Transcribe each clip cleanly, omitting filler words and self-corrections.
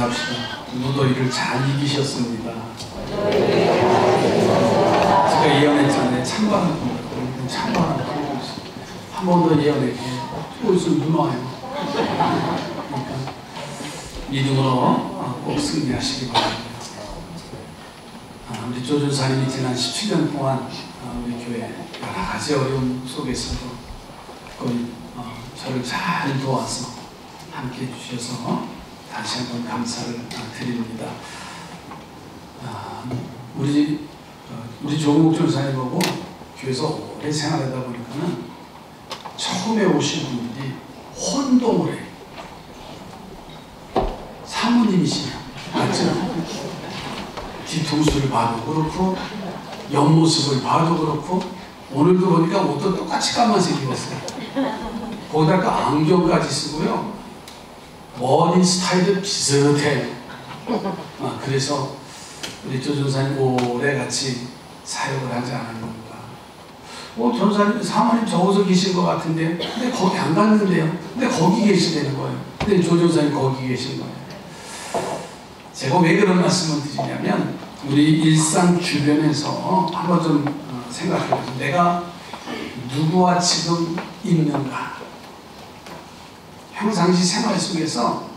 인사합시다. 무더위를 잘 이기셨습니다. 제가 예언했잖아요. 찬바람 불고 찬바람 불고 한 번 더 예언할게. 또 있으면 눈 와요. 그러니까 믿음으로 꼭 승리하시기 바랍니다. 우리 조준사님이 지난 17년 동안 우리 교회 여러 가지 어려움 속에서도 저를 잘 도와서 함께 해주셔서 다시 한번 감사를 드립니다. 우리 조국 전사님하고 교회에서 오래 생활하다 보니까는 처음에 오신 분들이 혼동을 해요. 사모님이시냐? 맞죠? 뒤통수를 봐도 그렇고 옆모습을 봐도 그렇고 오늘도 보니까 옷도 똑같이 까만색 입었어요. 거기다가 안경까지 쓰고요. 머리 스타일도 비슷해. 그래서 우리 조 전사님 오래 같이 사역을 하지 않았는가. 전사님, 사모님 저기서 계신 것 같은데, 근데 거기 안 갔는데요. 근데 거기 계시다는 거예요. 근데 조 전사님 거기 계신 거예요. 제가 왜 그런 말씀을 드리냐면, 우리 일상 주변에서 한번 좀 생각해 보세요. 내가 누구와 지금 있는가? 평상시 생활 속에서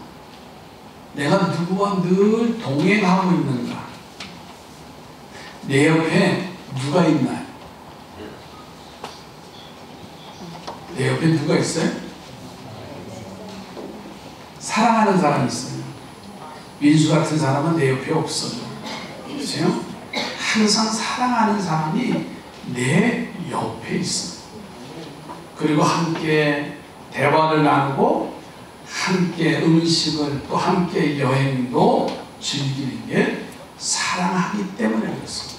내가 누구와 늘 동행하고 있는가? 내 옆에 누가 있나요? 내 옆에 누가 있어요? 사랑하는 사람이 있어요. 민수 같은 사람은 내 옆에 없어요. 그렇죠? 항상 사랑하는 사람이 내 옆에 있어요. 그리고 함께 대화를 나누고 함께 음식을 또 함께 여행도 즐기는 게 사랑하기 때문에 그렇습니다.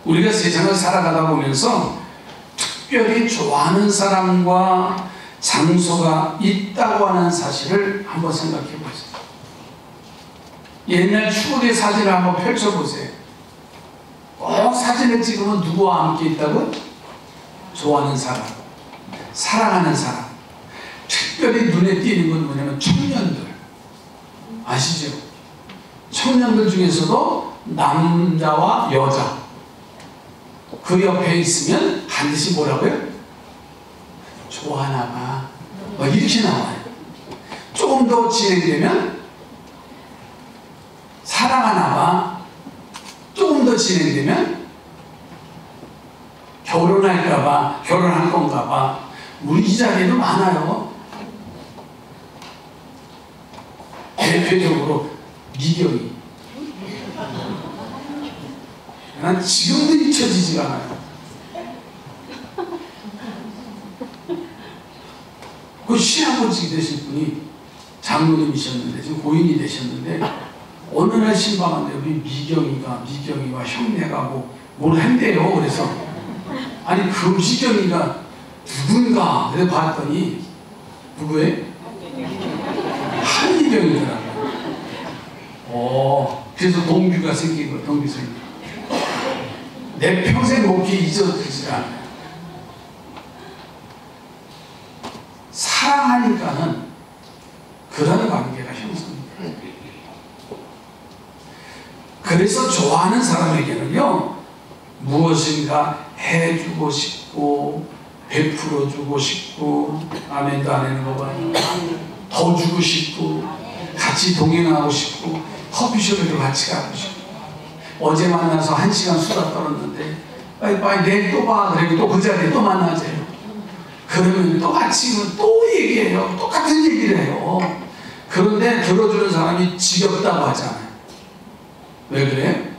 우리가 세상을 살아가다 보면서 특별히 좋아하는 사람과 장소가 있다고 하는 사실을 한번 생각해 보세요. 옛날 추억의 사진을 한번 펼쳐보세요. 꼭 사진을 찍으면 누구와 함께 있다고? 좋아하는 사람, 사랑하는 사람. 특별히 눈에 띄는 건 뭐냐면 청년들. 아시죠? 청년들 중에서도 남자와 여자 그 옆에 있으면 반드시 뭐라고요? 좋아하나 봐. 이렇게 나와요. 조금 더 진행되면 사랑하나 봐. 조금 더 진행되면 결혼할까 봐, 결혼할 건가 봐. 우리 이 자리에도 많아요. 대표적으로 미경이. 난 지금도 잊혀지지가 않아요. 그 시아버지 되신 분이 장로님이셨는데, 지금 고인이 되셨는데, 어느 날 신방한데 우리 미경이가 형네가 뭘 한대요. 그래서 아니 그 미경이가 누군가 그래 봤더니 누구예요? 한미경이더라고요. 그래서 동규가 생긴 거예요. 동규 생긴 거. 내 평생 목이 잊어지지 않아요. 사랑하니까는 그런 관계가 형성돼요. 그래서 좋아하는 사람에게는요, 무엇인가 해주고 싶고, 베풀어주고 싶고, 아멘도 안 하는 거 봐요. 더 주고 싶고, 같이 동행하고 싶고, 커피숍에도 같이 가고 싶고, 어제 만나서 1시간 수다 떨었는데, 빨리 내일 또 봐. 그리고 또 그 자리에 또 만나세요. 그러면 또 같이 또 얘기해요. 똑같은 얘기를 해요. 그런데 들어주는 사람이 지겹다고 하잖아요. 왜 그래?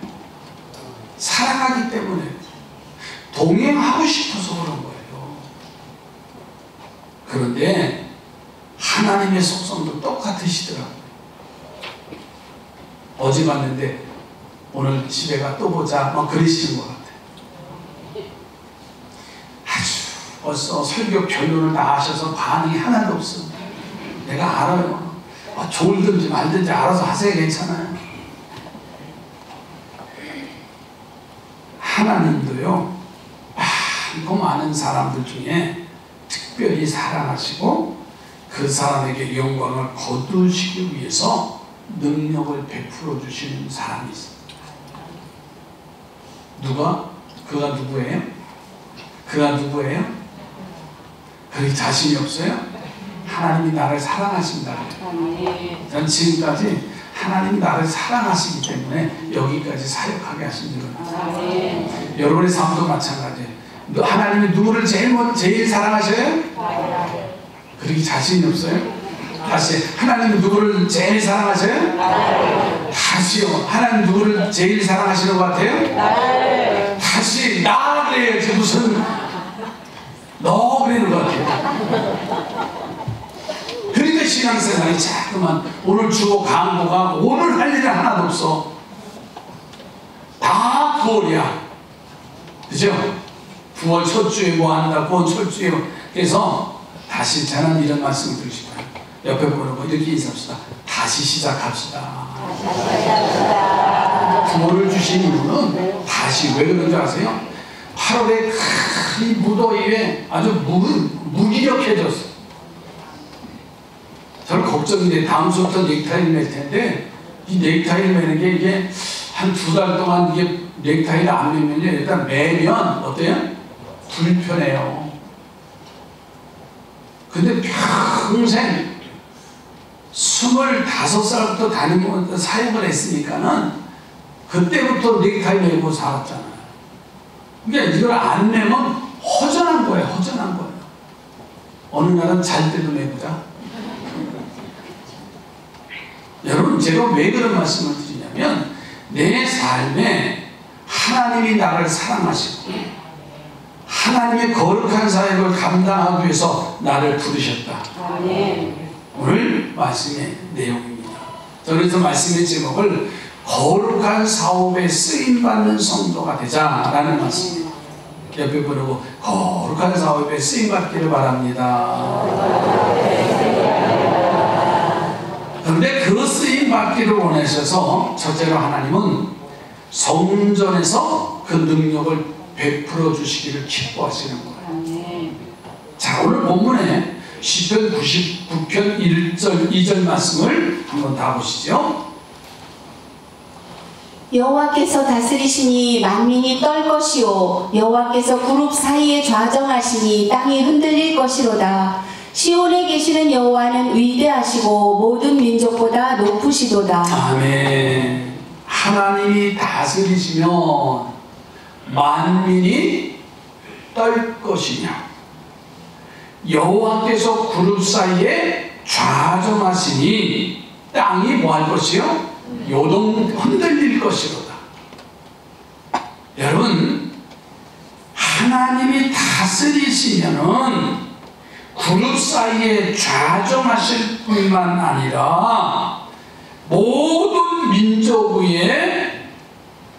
사랑하기 때문에, 동행하고 싶어서 그런 거예요. 그런데 하나님의 속성도 똑같으시더라고요. 어제 봤는데 오늘 집에 가 또 보자 그러시는 것 같아요. 아주 벌써 설교 결론을 다 하셔서 반응이 하나도 없어. 내가 알아요. 좋을든지 말든지 알아서 하세요. 괜찮아요. 하나님도요, 많고 많은 사람들 중에 특별히 사랑하시고 그 사람에게 영광을 거두시기 위해서 능력을 베풀어 주시는 사람이 있습니다. 그가 누구예요? 그가 누구예요? 그렇게 자신이 없어요? 하나님이 나를 사랑하신다. 전 지금까지 하나님이 나를 사랑하시기 때문에 여기까지 사역하게 하신 줄은 알아요. 여러분의 삶도 마찬가지예요. 하나님이 누구를 제일 사랑하셔요? 그렇게 자신이 없어요? 다시, 하나님은 누구를 제일 사랑하셔요? 다시요. 하나님 누구를 제일 사랑하시는 것 같아요? 다시, 나 그래야지 무슨 너 그러는 것 같아요. 그러니까 신앙생활이 자꾸만 오늘 주고 강도가 오늘 할 일은 하나도 없어. 다 9월이야. 그죠? 9월 첫 주에 뭐 한다, 9월 첫 주에. 그래서 다시 저는 이런 말씀을 드리고 싶어요. 옆에 보고 이렇게 인사합시다. 다시 시작합시다. 9월을 주신 이유는 다시 왜 그런 줄 아세요? 8월에 큰 무더위에 아주 무기력해졌어. 저는 걱정인데 다음 주부터 넥타이를 맬 텐데 이 넥타이를 매는 게 이게 한 2달 동안 이게 넥타이를 안 매면요 일단 매면 어때요? 불편해요. 근데 평생 25살부터 다니면서 사역을 했으니까는 그때부터 넥타이 매고 살았잖아요. 그러니까 이걸 안 매면 허전한 거예요. 허전한 거예요. 어느 날은 잘 때도 매보자. 여러분 제가 왜 그런 말씀을 드리냐면 내 삶에 하나님이 나를 사랑하시고 하나님의 거룩한 사역을 감당하기 위해서 나를 부르셨다. 오늘 말씀의 내용입니다. 그래서 말씀의 제목을 거룩한 사업에 쓰임받는 성도가 되자라는 말씀입니다. 옆에 보려고 거룩한 사업에 쓰임받기를 바랍니다. 그런데 그 쓰임받기를 원하셔서 첫째로 하나님은 성전에서 그 능력을 베풀어 주시기를 기뻐하시는 거예요. 자, 오늘 본문에 시편 99편 1절 2절 말씀을 한번 다 보시죠. 여호와께서 다스리시니 만민이 떨 것이요 여호와께서 그룹 사이에 좌정하시니 땅이 흔들릴 것이로다. 시온에 계시는 여호와는 위대하시고 모든 민족보다 높으시도다. 아멘. 하나님이 다스리시면 만민이 떨 것이냐. 여호와께서 그룹 사이에 좌정하시니 땅이 뭐 할 것이요? 요동 흔들릴 것이로다. 여러분 하나님이 다스리시면은 그룹 사이에 좌정하실 뿐만 아니라 모든 민족 위에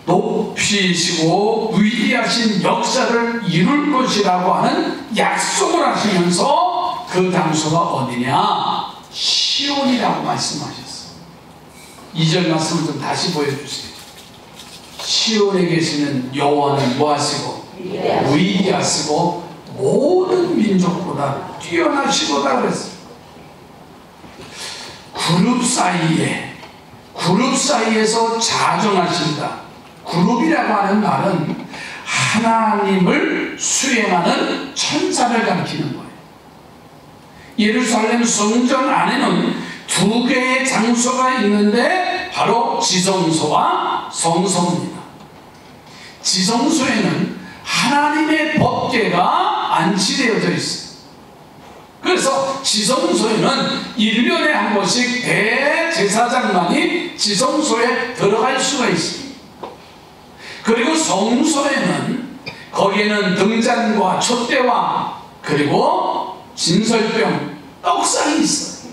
높이시고 위대하신 역사를 이룰 것이라고 하는 약속을 하시면서 그 장소가 어디냐? 시온이라고 말씀하셨어요. 2절 말씀을 좀 다시 보여주세요. 시온에 계시는 여호와는 뭐하시고? 위대하시고 모든 민족보다 뛰어나시도다 그랬어요. 그룹 사이에서 자정하신다. 그룹이라고 하는 말은 하나님을 수행하는 천사를 가리키는 거예요. 예루살렘 성전 안에는 2개의 장소가 있는데 바로 지성소와 성소입니다. 지성소에는 하나님의 법궤가 안치되어져 있어요. 그래서 지성소에는 1년에 한 번씩 대제사장만이 지성소에 들어갈 수가 있습니다. 그리고 성소에는 거기에는 등잔과 촛대와 그리고 진설병, 떡상이 있어요.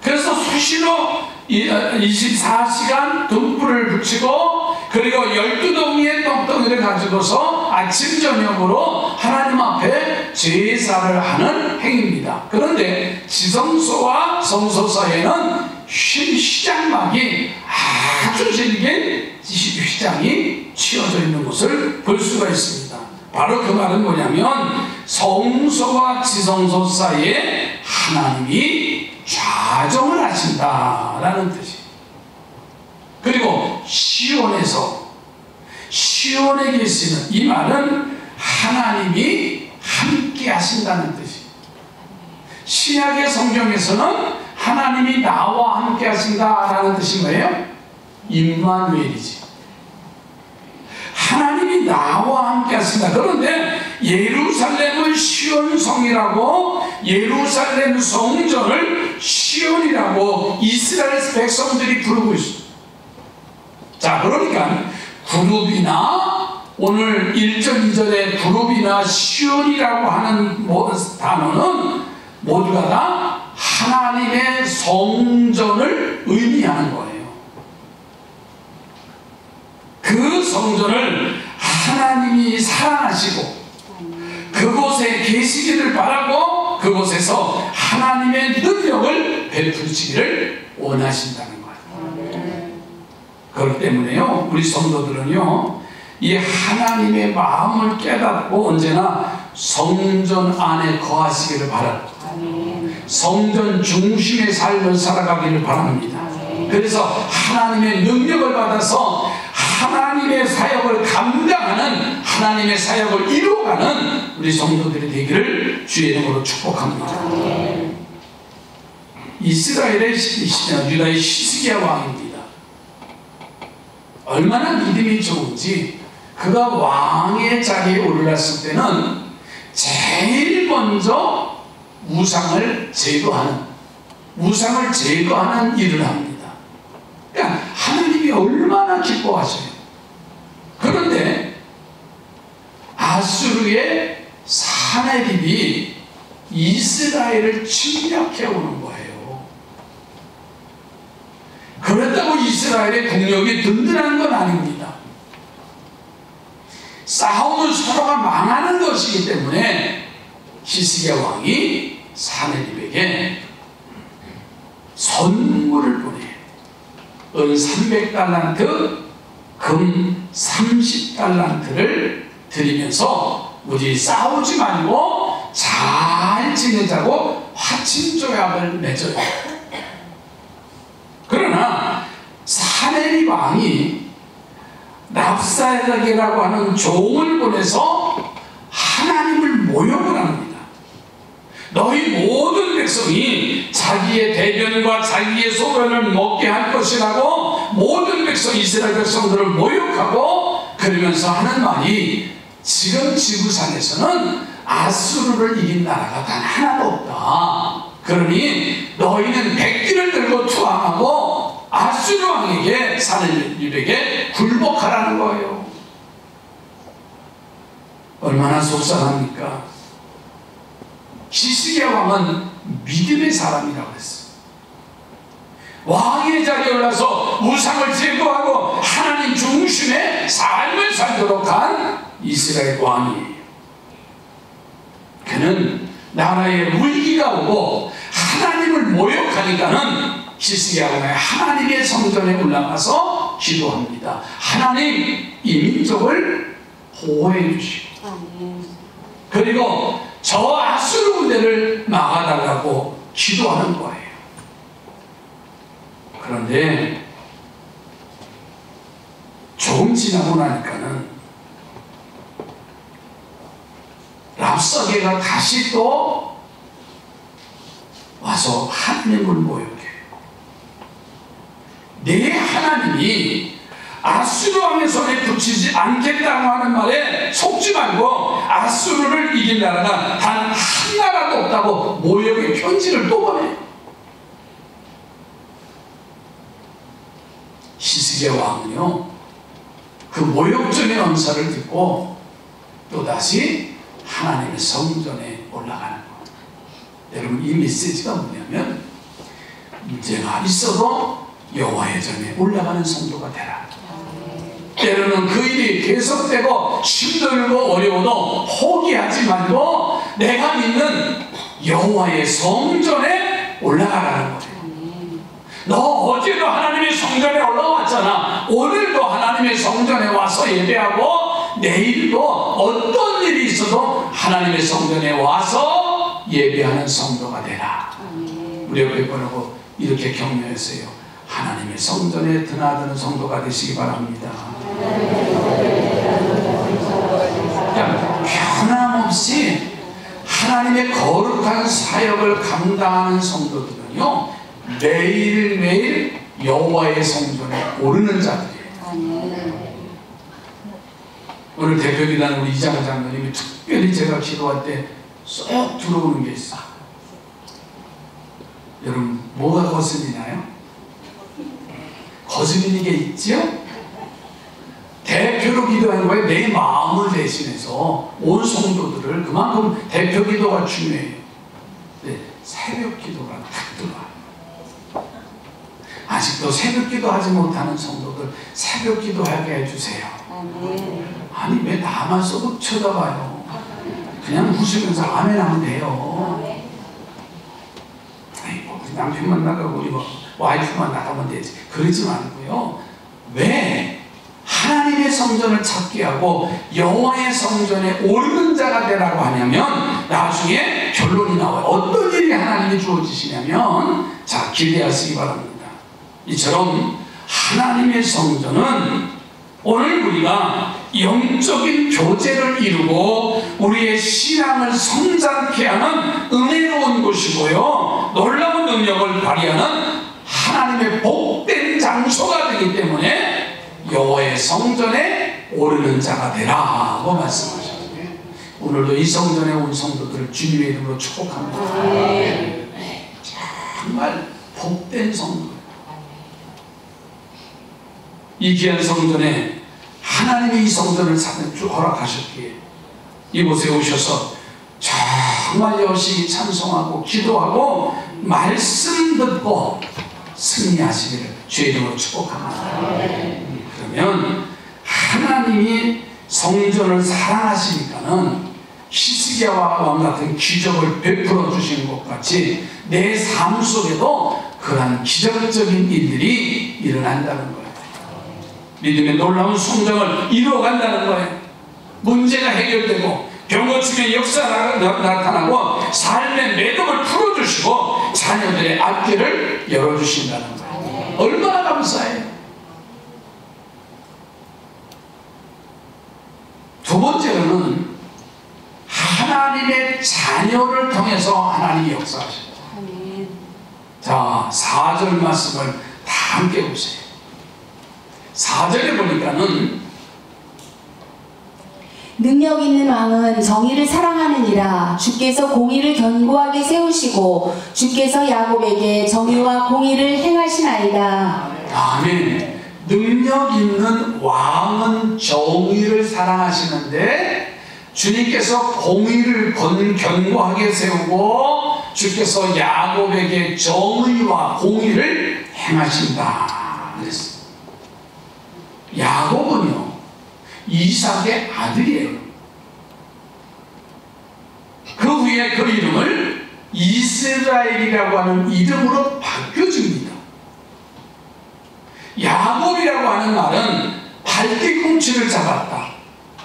그래서 수시로 24시간 등불을 붙이고 그리고 12덩이의 떡덩이를 가지고서 아침 저녁으로 하나님 앞에 제사를 하는 행위입니다. 그런데 지성소와 성소 사이에는 휘장막이 아주 길게 휘장이 치어져 있는 것을 볼 수가 있습니다. 바로 그 말은 뭐냐면 성소와 지성소 사이에 하나님이 좌정을 하신다라는 뜻이에요. 그리고 시온에 계시는 이 말은 하나님이 함께 하신다는 뜻이에요. 신약의 성경에서는 하나님이 나와 함께 하신다라는 뜻인 거예요. 임마누엘이지. 하나님이 나와 함께 하신다. 그런데 예루살렘을 시온성이라고, 예루살렘 성전을 시온이라고 이스라엘 백성들이 부르고 있어요. 자, 그러니까 그룹이나 오늘 1절 2절에 그룹이나 시온이라고 하는 단어는 모두가 다 하나님의 성전을 의미하는 거예요. 그 성전을 하나님이 사랑하시고 그곳에 계시기를 바라고 그곳에서 하나님의 능력을 베푸시기를 원하신다는 거예요. 그렇기 때문에요, 우리 성도들은요, 이 하나님의 마음을 깨닫고 언제나 성전 안에 거하시기를 바라고 성전 중심의 삶을 살아가기를 바랍니다. 그래서 하나님의 능력을 받아서 하나님의 사역을 감당하는, 하나님의 사역을 이루어가는 우리 성도들이 되기를 주의 이름으로 축복합니다. 이스라엘의 유다의 히스기야 왕입니다. 얼마나 믿음이 좋은지, 그가 왕의 자리에 올랐을 때는 제일 먼저 우상을 제거하는 일을 합니다. 그러니까 하나님이 얼마나 기뻐하셔요. 그런데 아수르의 사내립이 이스라엘을 침략해 오는 거예요. 그렇다고 이스라엘의 국력이 든든한 건 아닙니다. 싸움은 서로가 망하는 것이기 때문에 히스기야 왕이 사내립에게 선물을 보내요. 은 300달란트, 금 30달란트를 드리면서 우리 싸우지 말고 잘 지내자고 화친조약을 맺어요. 그러나 사내립 왕이 랍사게라고 하는 종을 보내서 하나님을 모욕을 합니다. 너희 모든 백성이 자기의 대변과 자기의 소변을 먹게 할 것이라고 모든 백성, 이스라엘 백성들을 모욕하고 그러면서 하는 말이, 지금 지구상에서는 아수르를 이긴 나라가 단 하나도 없다. 그러니 너희는 백기를 들고 투항하고 아수르 왕에게, 사내립에게 굴복하라는 거예요. 얼마나 속상합니까? 히스기야 왕은 믿음의 사람이라고 했어요. 왕의 자리에 올라서 우상을 제거하고 하나님 중심의 삶을 살도록 한 이스라엘 왕이에요. 그는 나라에 위기가 오고 하나님을 모욕하니까는 히스기야 왕이 하나님의 성전에 올라가서 기도합니다. 하나님, 이 민족을 보호해 주시고 그리고 저 아수르 군대를 막아달라고 기도하는 거예요. 그런데 조금 지나고 나니까는 랍사게가 다시 또 와서 하나님을 모욕해요. 내 하나님이 아수르 왕의 손에 붙이지 않겠다고 하는 말에 속지 말고 아수르를 이긴 나라가 단 한 나라도 없다고 모욕의 편지를 또 보내요. 히스기야 왕은요, 그 모욕적인 언사를 듣고 또다시 하나님의 성전에 올라가는 겁니다. 여러분, 이 메시지가 뭐냐면, 문제가 있어도 여호와의 전에 올라가는 성도가 되라. 때로는 그 일이 계속되고 힘들고 어려워도 포기하지 말고 내가 믿는 여호와의 성전에 올라가라는 거예요. 너 어제도 하나님의 성전에 올라왔잖아. 오늘도 하나님의 성전에 와서 예배하고 내일도 어떤 일이 있어도 하나님의 성전에 와서 예배하는 성도가 되라. 우리 옆에 분하고 이렇게 격려했어요. 하나님의 성전에 드나드는 성도가 되시기 바랍니다. 그냥 변함없이 하나님의 거룩한 사역을 감당하는 성도들은요, 매일매일 여호와의 성전에 오르는 자들이에요. 오늘 대표기단 우리 이장 장로님이 특별히 제가 기도할 때 쏙 들어오는 게 있어. 여러분, 뭐가 거슬리나요? 거슬리는 게 있지요? 대표로 기도하는 거에 내 마음을 대신해서 온 성도들을, 그만큼 대표 기도가 중요해요. 네, 새벽 기도가 딱 들어와요. 아직도 새벽 기도 하지 못하는 성도들 새벽 기도하게 해주세요. 아니, 왜 나만 쏘고 쳐다봐요? 그냥 웃으면서 아멘 하면 돼요. 아이고, 우리 남편만 나가고 우리 와이프만 나가면 되지. 그러지 말고요. 왜? 하나님의 성전을 찾게 하고 여호와의 성전에 오르는 자가 되라고 하냐면 나중에 결론이 나와요. 어떤 일이 하나님이 주어지시냐면, 자, 기대하시기 바랍니다. 이처럼 하나님의 성전은 오늘 우리가 영적인 교제를 이루고 우리의 신앙을 성장케 하는 은혜로운 곳이고요, 놀라운 능력을 발휘하는 하나님의 복된 장소가 되기 때문에 여호와의 성전에 오르는 자가 되라고 말씀하셨습니다. 오늘도 이 성전에 온 성도들을 주님의 이름으로 축복합니다. 정말 복된 성도, 이 귀한 성전에 하나님이 이 성전을 허락하셨기에 이곳에 오셔서 정말 열심히 찬송하고 기도하고 말씀 듣고 승리하시기를 주의 이름으로 축복합니다. 그러면 하나님이 성전을 사랑하시니까는 히스기야와 왕 같은 기적을 베풀어 주시는 것 같이 내 삶 속에도 그러한 기적적인 일들이 일어난다는 거예요. 믿음의 놀라운 성장을 이루어간다는 거예요. 문제가 해결되고 병고침의 역사가 나타나고 삶의 매듭을 풀어주시고 자녀들의 앞길을 열어주신다는 거예요. 얼마나 감사해요. 두 번째로는 하나님의 자녀를 통해서 하나님이 역사하십니다. 자, 4절 말씀을 다 함께 보세요. 4절에 보니까는 능력 있는 왕은 정의를 사랑하느니라. 주께서 공의를 견고하게 세우시고 주께서 야곱에게 정의와 공의를 행하시나이다. 아멘. 능력 있는 왕은 정의를 사랑하시는데 주님께서 공의를 견고하게 세우고 주께서 야곱에게 정의와 공의를 행하신다 그랬어요. 야곱은요, 이삭의 아들이에요. 그 후에 그 이름을 이스라엘이라고 하는 이름으로 바뀌어집니다. 야곱이라고 하는 말은 발뒤꿈치를 잡았다,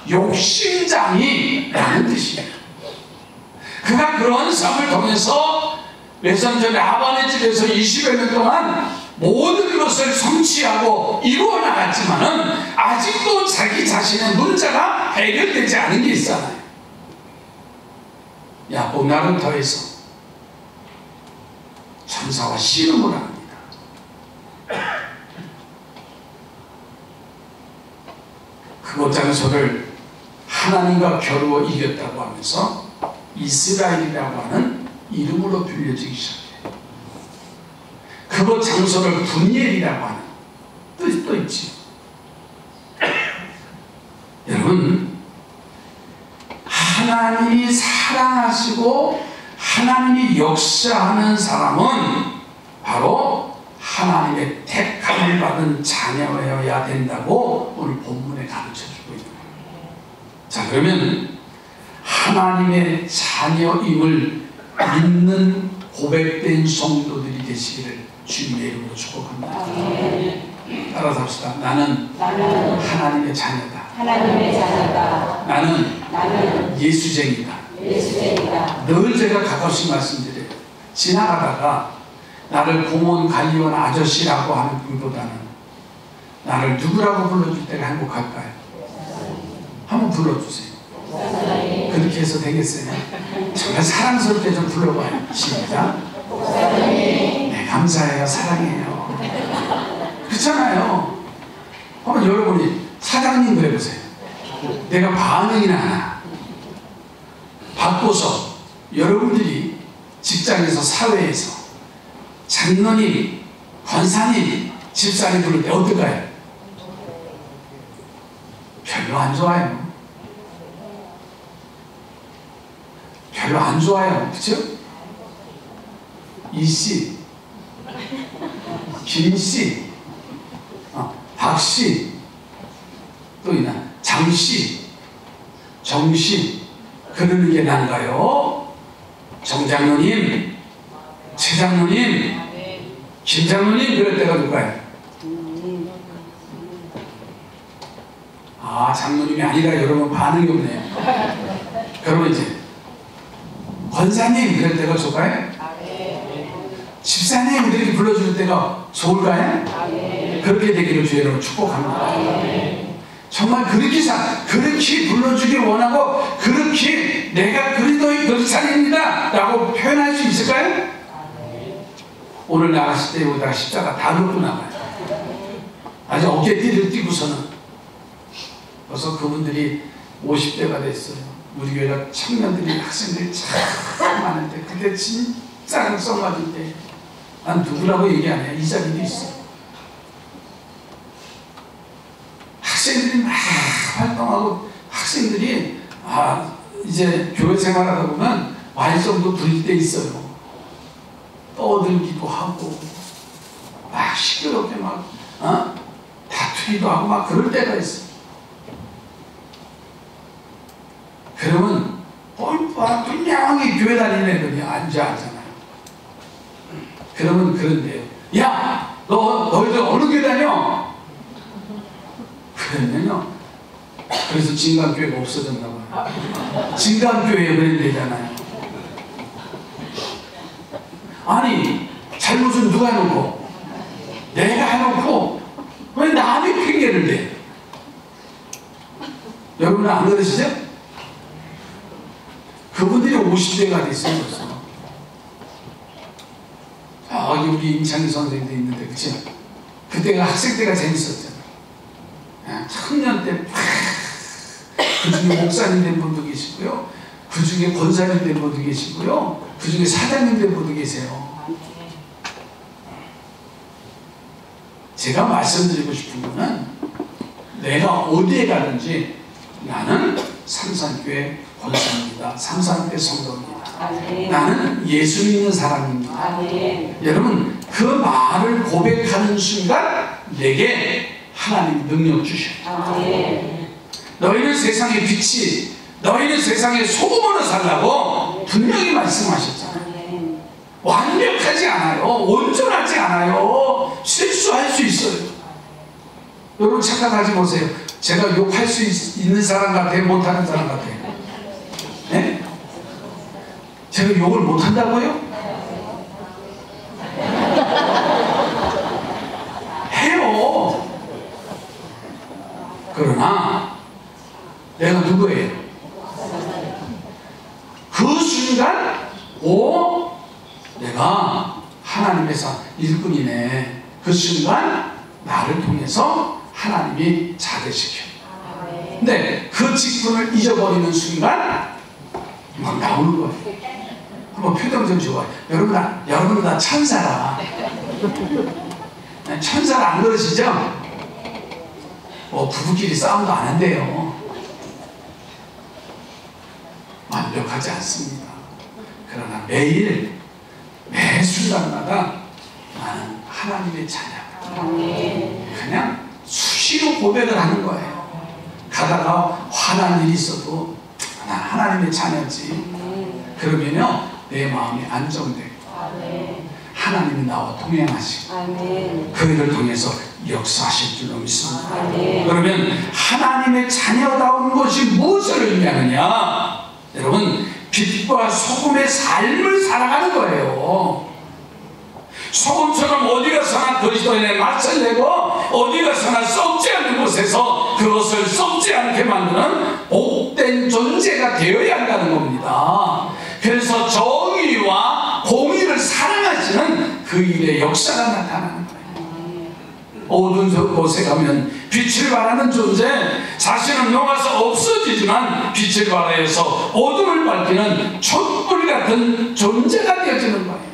욕심장이 라는 뜻이에요. 그가 그런 삶을 통해서 몇 년 전에 아반의 집에서 20여 년 동안 모든 것을 성취하고 이루어 나갔지만은 아직도 자기 자신의 문제가 해결되지 않은 게 있잖아요. 야곱 나를 더해서 천사와 씨름을 합니다. 그곳 장소를 하나님과 겨루어 이겼다고 하면서 이스라엘이라고 하는 이름으로 불려지기 시작해요. 그곳 장소를 분이엘이라고 하는 뜻도 있지. 여러분, 하나님이 사랑하시고 하나님이 역사하는 사람은 바로 하나님의 택함을 받은 자녀여야 된다고 오늘 본문에 가르쳐주고 있는 거예요. 자, 그러면 하나님의 자녀임을 믿는 고백된 성도들이 되시기를 주님의 이름으로 축복합니다. 따라서 합시다. 나는 하나님의 자녀다. 하나님의 자녀다. 나는 예수쟁이다. 늘 제가 가끔씩 말씀드려요. 지나가다가 나를 공원 관리원 아저씨라고 하는 분보다는 나를 누구라고 불러줄 때가 행복할까요? 한번 불러주세요. 그렇게 해서 되겠어요? 정말 사랑스럽게 좀 불러봐요. 시작. 네, 감사해요. 사랑해요. 그렇잖아요. 한번 여러분이 사장님 그래보세요. 내가 반응이나 하나 바꿔서 여러분들이 직장에서 사회에서 장로님, 권사님, 집사님 부를 때 어떨까요? 별로 안 좋아요. 별로 안 좋아요. 그쵸? 이씨, 김씨, 박씨, 또 있나? 장씨, 정씨, 그러는 게 난가요? 정장로님, 최장로님, 김장로님, 그럴 때가 누가요? 아, 장로님이 아니라 여러분 반응이 없네요. 그러면 이제 권사님, 그럴 때가 좋을까요? 집사님, 이렇게 불러줄 때가 좋을까요? 그렇게 되기를 주의 이름으로 축복합니다. 정말 그렇게 불러주길 원하고, 그렇게 내가 그리스도의 그리스도입니다 라고 표현할 수 있을까요? 오늘 나갔을 때 여기다가 십자가 다 놓고 나가요. 아주 어깨띠를 띄고서는. 벌써 그분들이 50대가 됐어요. 우리 교회가 청년들이, 학생들이 참 많은데, 그때 진짜 썩맞을 때 난 누구라고 얘기 안 해요. 이 자리도 있어. 학생들이 막 활동하고, 학생들이 이제 교회 생활하다 보면 말썽도 부릴 때 있어요. 떠들기도 하고 막 시끄럽게 막 다투기도 하고 막 그럴 때가 있어. 그러면 분명히 교회 다니는 애들이 앉아잖아요. 그러면 그런데요. 야, 너희들 어느 교회 다녀? 그러면요. 그래서 진강교회가 없어졌나 봐요. 진강교회 그랬대잖아요. 아니, 잘못은 누가 해놓고? 내가 해놓고 왜 남이 핑계를 대? 여러분은 안 그러시죠? 그분들이 50대가 됐어요. 벌써. 여기 우리 임창희 선생님도 있는데, 그치? 그때가 학생 때가 재밌었잖아. 청년 때 그 중에 목사님 된 분도 계시고요, 그 중에 권사님 된 분도 계시고요, 그 중에 사장님 된 분도 계세요. 제가 말씀드리고 싶은 거는, 내가 어디에 가든지 나는 삼산교회 권사입니다. 삼산교회 성도입니다. 나는 예수 믿는 사람입니다. 여러분, 그 말을 고백하는 순간 내게 하나님 능력 주셔요. 너희는 세상의 빛이, 너희는 세상의 소금으로 살라고 분명히 말씀하셨잖아요. 완벽하지 않아요. 온전하지 않아요. 실수할 수 있어요. 여러분 착각하지 마세요. 제가 욕할 수 있는 사람 같아요? 못하는 사람 같아요? 네? 제가 욕을 못한다고요? 해요. 그러나 내가 누구예요? 그 순간 내가 하나님의 일꾼이네. 그 순간 나를 통해서 하나님이 자대시켜. 근데 그 직분을 잊어버리는 순간 막 나오는 거예요. 한번 표정 좀 줘봐요. 여러분은 다 천사라. 천사라 안 그러시죠? 부부끼리 싸움도 안 한대요. 완벽하지 않습니다. 그러나 매 순간마다 나는 하나님의 자녀다. 그냥 수시로 고백을 하는 거예요. 가다가 화난 일이 있어도 난 하나님의 자녀지. 그러면요 내 마음이 안정되고 하나님이 나와 동행하시고 아멘. 그 일을 통해서 역사하실 줄로 믿습니다. 아멘. 그러면 하나님의 자녀다운 것이 무엇을 의미하느냐? 여러분, 빛과 소금의 삶을 살아가는 거예요. 소금처럼 어디 가서나 그리스도인의 맛을 내고 어디 가서나 썩지 않는 곳에서 그것을 썩지 않게 만드는 복된 존재가 되어야 한다는 겁니다. 그래서 정의와 공의를 사랑하시는 그 일의 역사가 나타나는 거예요. 어두운 곳에 가면 빛을 발하는 존재, 자신은 녹아서 없어지지만 빛을 발하여서 어둠을 밝히는 촛불 같은 존재가 되어지는 거예요.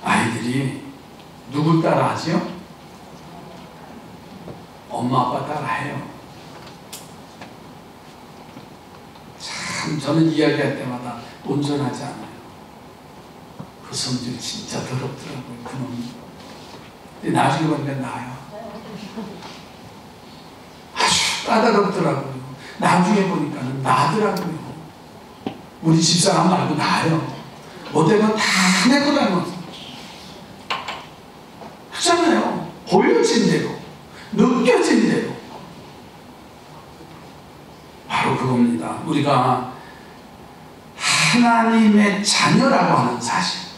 아이들이 누굴 따라하지요? 엄마 아빠 따라해요. 참 저는 이야기할 때마다 온전하지 않아요. 그 성질 진짜 더럽더라고요. 그놈이. 근데 나중에 보니까 나아요. 아주 까다롭더라고요. 나중에 보니까는 나더라고요. 우리 집사람 말고 나아요. 못되면 다 내고 다녀. 하잖아요. 보여진 대로, 느껴진 대로. 바로 그겁니다. 우리가 하나님의 자녀라고 하는 사실.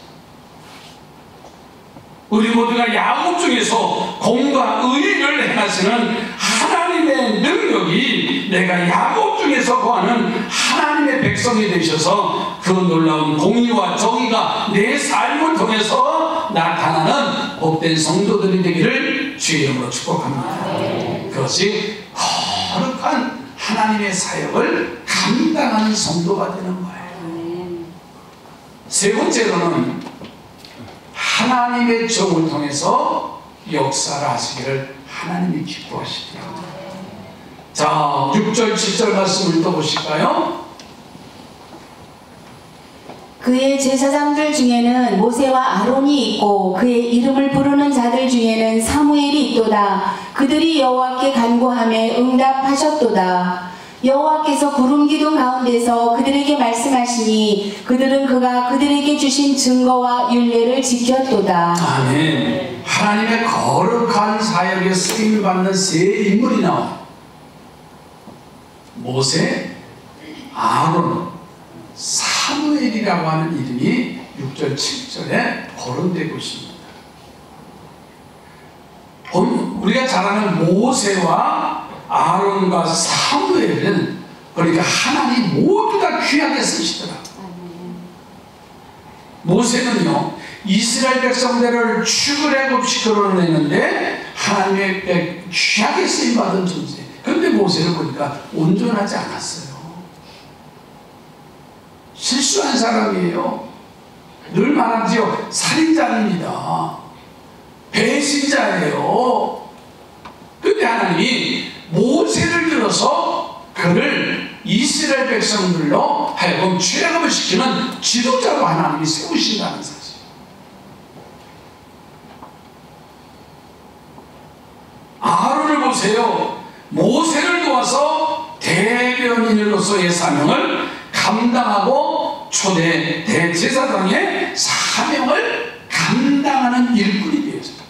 우리 모두가 야곱 중에서 공과 의를 행하시는 하나님의 능력이 내가 야곱 중에서 거하는 하나님의 백성이 되셔서 그 놀라운 공의와 정의가 내 삶을 통해서 나타나는 복된 성도들이 되기를 주의 이름으로 축복합니다. 그것이 거룩한 하나님의 사역을 감당하는 성도가 되는 거예요. 세 번째로는 하나님의 정을 통해서 역사를 하시기를 하나님이 기뻐하시더라고요. 자, 6절 7절 말씀을 또 보실까요? 그의 제사장들 중에는 모세와 아론이 있고 그의 이름을 부르는 자들 중에는 사무엘이 있도다. 그들이 여호와께 간구하며 응답하셨도다. 여호와께서 구름 기둥 가운데서 그들에게 말씀하시니 그들은 그가 그들에게 주신 증거와 율례를 지켰도다. 아멘. 하나님의 거룩한 사역에 쓰임을 받는 세 인물이 나와요. 모세, 아론, 사무엘이라고 하는 이름이 6절 7절에 거론되고 있습니다. 우리가 잘 아는 모세와 아론과 사무엘은 그러니까 하나님 모두 다 귀하게 쓰시더라. 모세는요 이스라엘 백성들을 출애굽시켜내는데 하나님의 귀하게 쓰임받은 존재. 그런데 모세를 보니까 온전하지 않았어요. 실수한 사람이에요. 늘 말하지요. 살인자입니다. 배신자예요. 그런데 하나님이 모세를 들어서 그를 이스라엘 백성들로 하여금 출애굽을 시키는 지도자로 하나님이 세우신다는 사실. 아론을 보세요. 모세를 도와서 대변인으로서의 사명을 감당하고 초대 대제사장의 사명을 감당하는 일꾼이 되었습니다.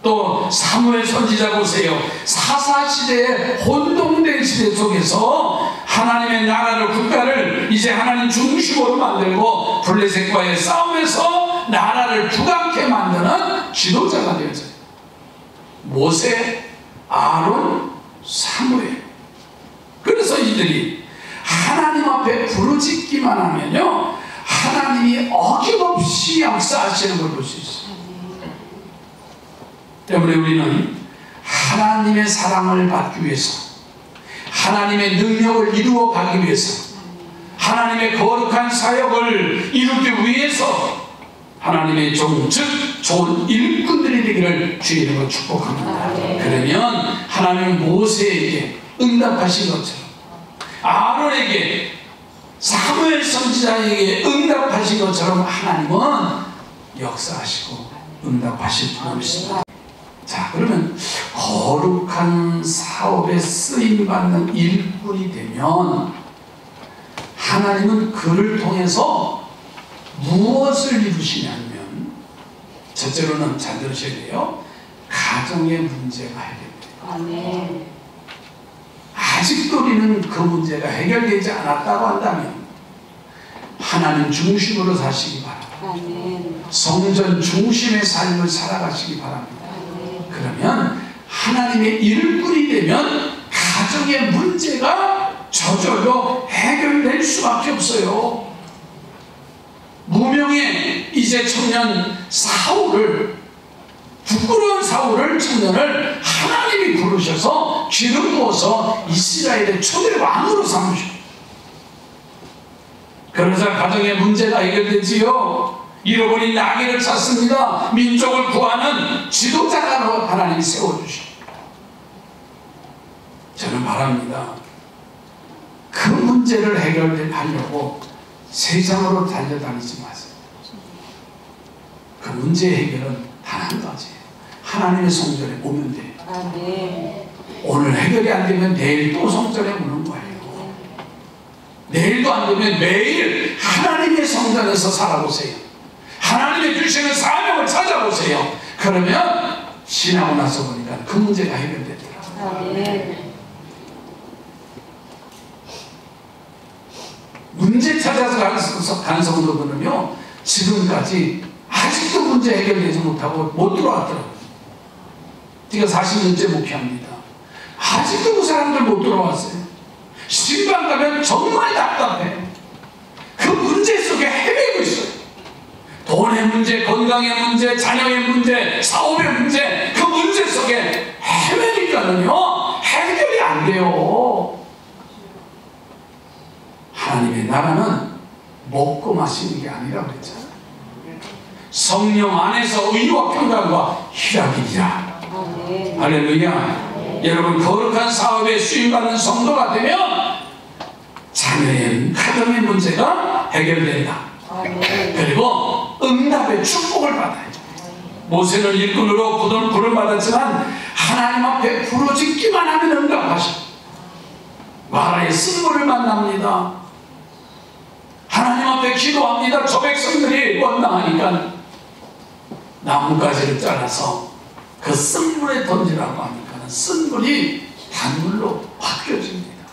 또 사무엘 선지자 보세요. 사사시대의 혼동된 시대 속에서 하나님의 나라를 국가를 이제 하나님 중심으로 만들고 블레셋과의 싸움에서 나라를 부강케 만드는 지도자가 되었어요. 모세, 아론, 사무엘. 그래서 이들이 하나님 앞에 부르짖기만 하면요 하나님이 어김없이 역사하시는 걸 볼 수 있어요. 때문에 우리는 하나님의 사랑을 받기 위해서, 하나님의 능력을 이루어 가기 위해서, 하나님의 거룩한 사역을 이루기 위해서 하나님의 종, 즉 좋은 일꾼들이 되기를 주의 이름으로 축복합니다. 그러면 하나님은 모세에게 응답하신 것처럼, 아론에게, 사무엘 선지자에게 응답하신 것처럼 하나님은 역사하시고 응답하실 줄 믿습니다. 자, 그러면 거룩한 사업에 쓰임받는 일꾼이 되면 하나님은 그를 통해서 무엇을 이루시냐면, 첫째로는 잘 들으셔야 돼요. 가정의 문제가 해결돼요. 아멘. 아직도 우리는 그 문제가 해결되지 않았다고 한다면 하나님 중심으로 사시기 바랍니다. 아멘. 성전 중심의 삶을 살아가시기 바랍니다. 아멘. 그러면 하나님의 일꾼이 되면 가정의 문제가 저절로 해결될 수밖에 없어요. 무명의 이제 청년 사울을, 부끄러운 사울을, 청년을 하나님이 부르셔서 기름 부어서 이스라엘의 초대 왕으로 삼으셨어요. 그러자 가정의 문제가 해결되지요. 잃어버린 나귀를 찾습니다. 민족을 구하는 지도자가 하나님이 세워주십니다. 저는 바랍니다. 그 문제를 해결하려고 세상으로 달려다니지 마세요. 그 문제의 해결은 단 한 가지예요. 하나님의 성전에 오면 돼요. 아멘. 오늘 해결이 안 되면 내일 또 성전에 오는 거예요. 내일도 안 되면 매일 하나님의 성전에서 살아보세요. 하나님의 주시는 사명을 찾아보세요. 그러면 지나고 나서 보니까 그 문제가 해결되더라고요. 아멘. 문제 찾아서 가는 성도들은요, 지금까지 아직도 문제 해결되지 못하고 못 들어왔더라고요. 제가 40년째 목회합니다. 아직도 그 사람들 못 들어왔어요. 신방 가면 정말 답답해. 그 문제 속에 헤매고 있어요. 돈의 문제, 건강의 문제, 자녀의 문제, 사업의 문제, 그 문제 속에 헤매니까는요, 해결이 안 돼요. 하나님의 나라는 먹고 마시는 게 아니라고 그랬잖아요. 성령 안에서 의와 평강과 희락이니라. 할렐루야. 여러분, 거룩한 사업에 수임받는 성도가 되면 자녀의 가정의 문제가 해결된다. 그리고 응답의 축복을 받아요. 모세는 일꾼으로 부름받았지만 하나님 앞에 부르짖기만 하면 응답하셔. 마라의 쓴물을 만납니다. 하나님 앞에 기도합니다. 저 백성들이 원망하니까 나뭇가지를 잘라서 그 쓴물에 던지라고 하니까 쓴물이 단물로 바뀌어집니다.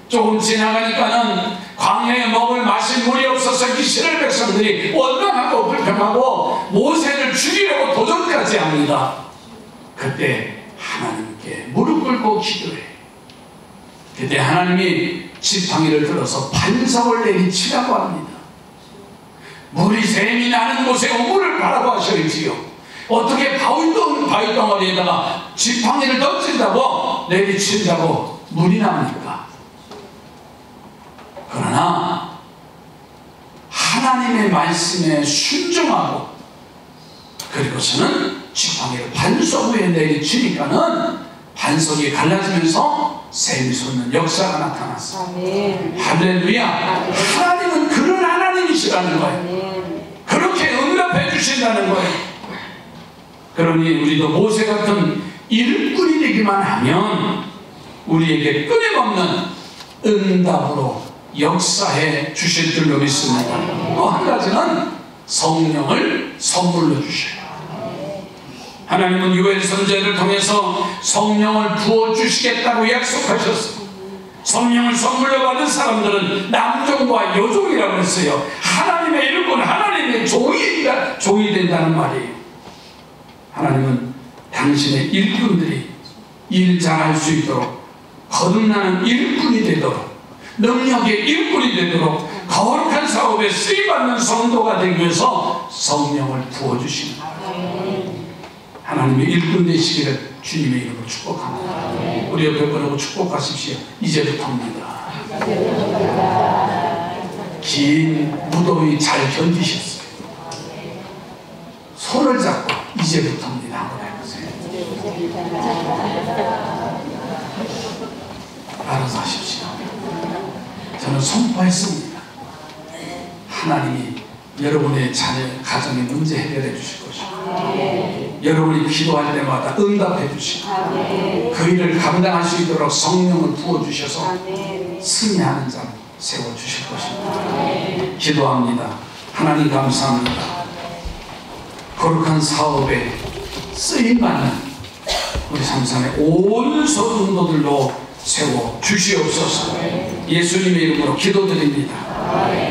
조금 지나가니까는 광야에 먹을 마실 물이 없어서 이스라엘 백성들이 원망하고 불평하고 모세를 죽이려고 도전까지 합니다. 그때 하나님께 무릎 꿇고 기도해. 그때 하나님이 지팡이를 들어서 반석을 내리치라고 합니다. 물이 샘이 나는 곳에 우물을 가라고 하셔야지요. 어떻게 바위 덩어리에다가 지팡이를 던진다고 내리친다고 물이 납니까? 그러나 하나님의 말씀에 순종하고 그리고서는 지팡이를 반석 위에 내리치니까는 반석이 갈라지면서 샘이 솟는 역사가 나타났어. 할렐루야. 하나님은 그런 하나님이시라는 거예요. 그렇게 응답해 주신다는 거예요. 그러니 우리도 모세 같은 일꾼이 되기만 하면 우리에게 끊임없는 응답으로 역사해 주실 줄로 믿습니다. 또 한 가지는 성령을 선물로 주셔요. 하나님은 요엘 선지자를 통해서 성령을 부어주시겠다고 약속하셨어요. 성령을 선물로 받은 사람들은 남종과 여종이라고 했어요. 하나님의 일꾼, 하나님의 종이 된다는 말이에요. 하나님은 당신의 일꾼들이 일 잘할 수 있도록, 거듭나는 일꾼이 되도록, 능력의 일꾼이 되도록, 거룩한 사업에 쓰임받는 성도가 되기 위해서 성령을 부어주시는 거예요. 하나님의 일꾼 되시기를 주님의 이름으로 축복합니다. 우리 옆에 보내고 축복하십시오. 이제부터입니다. 긴 무더위 잘 견디셨어요. 손을 잡고 이제부터입니다. 한번 해보세요. 알아서 하십시오. 저는 선포했습니다. 하나님이 여러분의 자녀, 가정의 문제 해결해 주실 것이고 여러분이 기도할 때마다 응답해 주시고 그 일을 감당할 수 있도록 성령을 부어주셔서 승리하는 자, 세워주실 것입니다. 기도합니다. 하나님 감사합니다. 거룩한 사업에 쓰임받는 우리 삼산의 온 성도들로 세워주시옵소서. 예수님의 이름으로 기도드립니다.